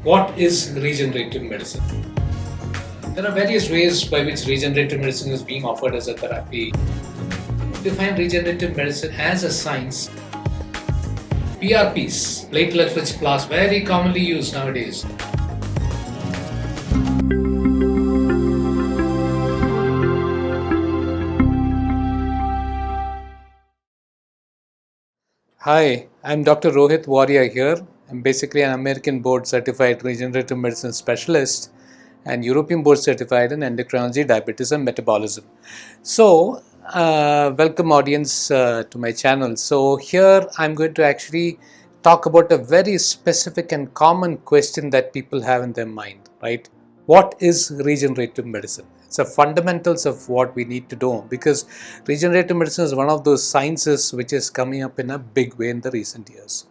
What is regenerative medicine? There are various ways by which regenerative medicine is being offered as a therapy. Define regenerative medicine as a science. PRPs, platelet-rich plasma, very commonly used nowadays. Hi, I'm Dr. Rohit Warrior here. I'm basically an American board certified regenerative medicine specialist and European board certified in endocrinology, diabetes, and metabolism. So, welcome audience to my channel. So, here I'm going to actually talk about a very specific and common question that people have in their mind, right? What is regenerative medicine? It's the fundamentals of what we need to do, because regenerative medicine is one of those sciences which is coming up in a big way in the recent years.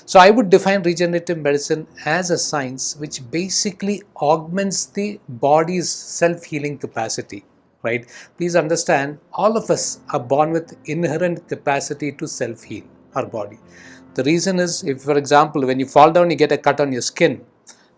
So I would define regenerative medicine as a science which basically augments the body's self-healing capacity, right? Please understand, all of us are born with inherent capacity to self-heal our body. The reason is, if for example, when you fall down, you get a cut on your skin,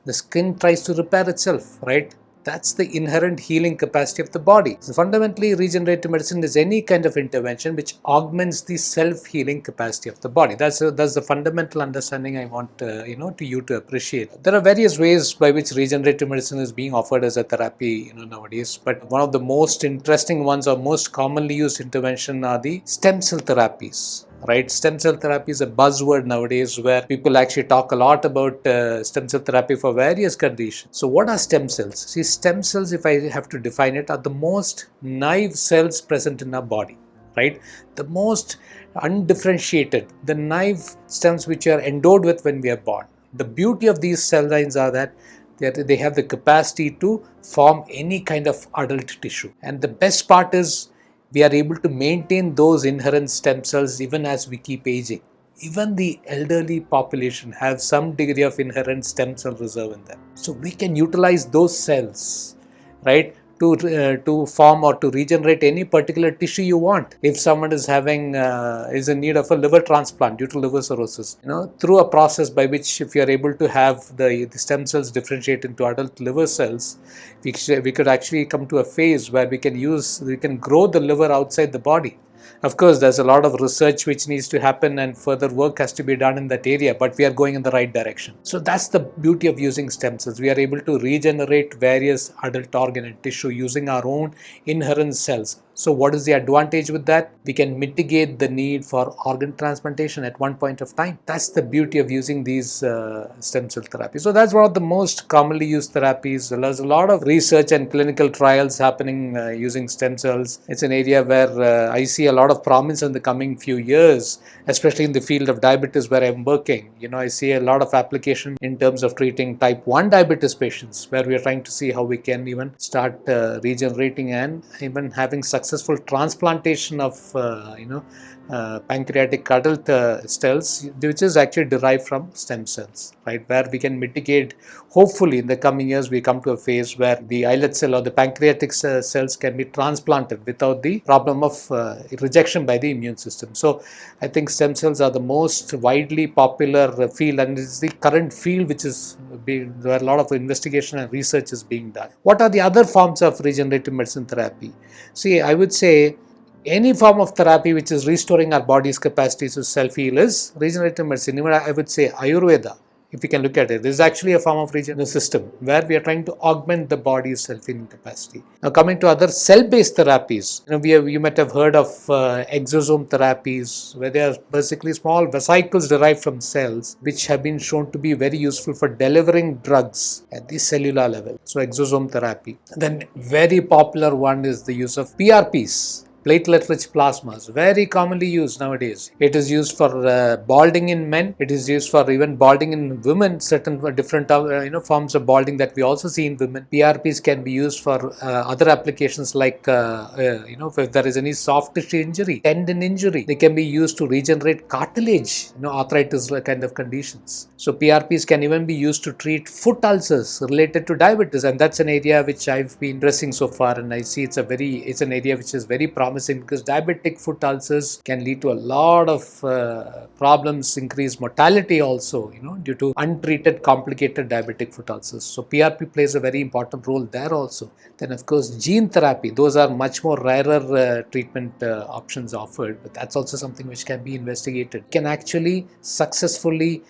the skin tries to repair itself, right? That's the inherent healing capacity of the body. So fundamentally, regenerative medicine is any kind of intervention which augments the self-healing capacity of the body. That's the fundamental understanding I want you to appreciate. There are various ways by which regenerative medicine is being offered as a therapy, nowadays. But one of the most interesting ones, or most commonly used intervention, are the stem cell therapies. Right, stem cell therapy is a buzzword nowadays, where people actually talk a lot about stem cell therapy for various conditions. So what are stem cells? See, stem cells, if I have to define it, are the most naive cells present in our body, right? The most undifferentiated, the naive stems which are endowed with when we are born. The beauty of these cell lines are that they have the capacity to form any kind of adult tissue. And the best part is, we are able to maintain those inherent stem cells even as we keep aging. Even the elderly population have some degree of inherent stem cell reserve in them. So we can utilize those cells, right, to form or to regenerate any particular tissue you want. If someone is is in need of a liver transplant due to liver cirrhosis, through a process by which, if you are able to have the stem cells differentiate into adult liver cells, we could actually come to a phase where we can grow the liver outside the body. Of course, there's a lot of research which needs to happen and further work has to be done in that area, but we are going in the right direction. So that's the beauty of using stem cells. We are able to regenerate various adult organ and tissue using our own inherent cells. So what is the advantage with that? We can mitigate the need for organ transplantation at one point of time. That's the beauty of using these stem cell therapies. So that's one of the most commonly used therapies. There's a lot of research and clinical trials happening using stem cells. It's an area where I see a lot of promise in the coming few years, especially in the field of diabetes where I'm working. I see a lot of application in terms of treating type 1 diabetes patients, where we are trying to see how we can even start regenerating and even having successful transplantation of pancreatic adult cells, which is actually derived from stem cells, right? Where we can mitigate, hopefully in the coming years, we come to a phase where the islet cell or the pancreatic cells can be transplanted without the problem of rejection by the immune system. So I think stem cells are the most widely popular field, and it's the current field which is where a lot of investigation and research is being done. What are the other forms of regenerative medicine therapy? See, I would say any form of therapy which is restoring our body's capacity to self-heal is regenerative medicine. Even I would say Ayurveda, if you can look at it, this is actually a form of regenerative system where we are trying to augment the body's self-healing capacity. Now, coming to other cell-based therapies, you might have heard of exosome therapies, where they are basically small vesicles derived from cells, which have been shown to be very useful for delivering drugs at the cellular level. So exosome therapy. Then very popular one is the use of PRPs, platelet-rich plasmas, very commonly used nowadays. It is used for balding in men. It is used for even balding in women, certain different forms of balding that we also see in women. PRPs can be used for other applications like, if there is any soft tissue injury, tendon injury, they can be used to regenerate cartilage, arthritis kind of conditions. So PRPs can even be used to treat foot ulcers related to diabetes, and that's an area which I've been addressing so far, and I see it's an area which is very promising promising because diabetic foot ulcers can lead to a lot of problems, increased mortality also, due to untreated complicated diabetic foot ulcers. So PRP plays a very important role there also. Then of course gene therapy, those are much more rarer treatment options offered, but that's also something which can be investigated. Can actually successfully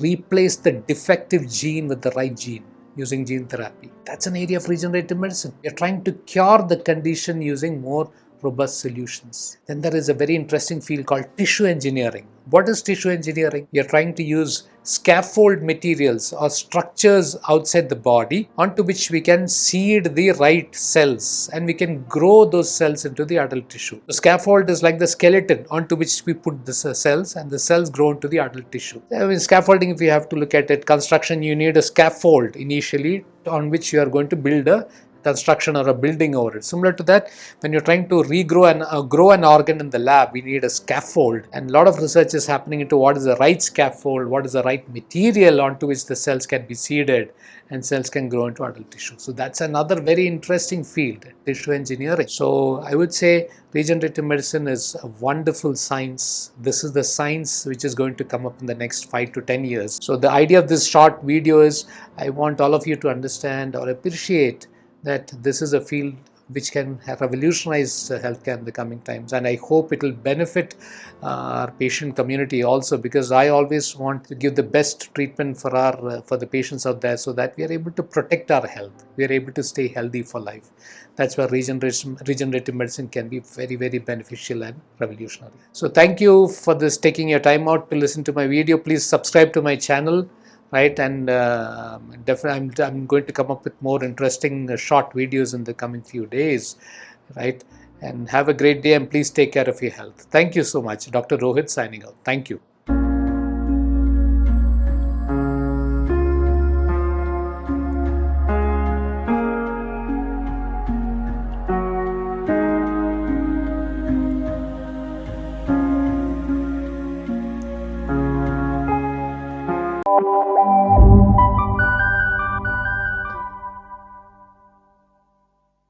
replace the defective gene with the right gene using gene therapy. That's an area of regenerative medicine. We are trying to cure the condition using more robust solutions. Then there is a very interesting field called tissue engineering. What is tissue engineering? We are trying to use scaffold materials or structures outside the body onto which we can seed the right cells and we can grow those cells into the adult tissue. The scaffold is like the skeleton onto which we put the cells and the cells grow into the adult tissue. Scaffolding, if you have to look at it, construction, you need a scaffold initially on which you are going to build a construction or a building over it. Similar to that, when you're trying to regrow and grow an organ in the lab, we need a scaffold, and a lot of research is happening into what is the right scaffold, what is the right material onto which the cells can be seeded and cells can grow into adult tissue. So that's another very interesting field, tissue engineering. So I would say regenerative medicine is a wonderful science. This is the science which is going to come up in the next 5 to 10 years. So the idea of this short video is I want all of you to understand or appreciate that this is a field which can revolutionize healthcare in the coming times, and I hope it will benefit our patient community also, because I always want to give the best treatment for the patients out there so that we are able to protect our health, we are able to stay healthy for life. That's where regenerative medicine can be very, very beneficial and revolutionary. So thank you for this, taking your time out to listen to my video. Please subscribe to my channel. Right, and definitely I'm going to come up with more interesting short videos in the coming few days, right? And have a great day and please take care of your health. Thank you so much. Dr. Rohit signing out. Thank you.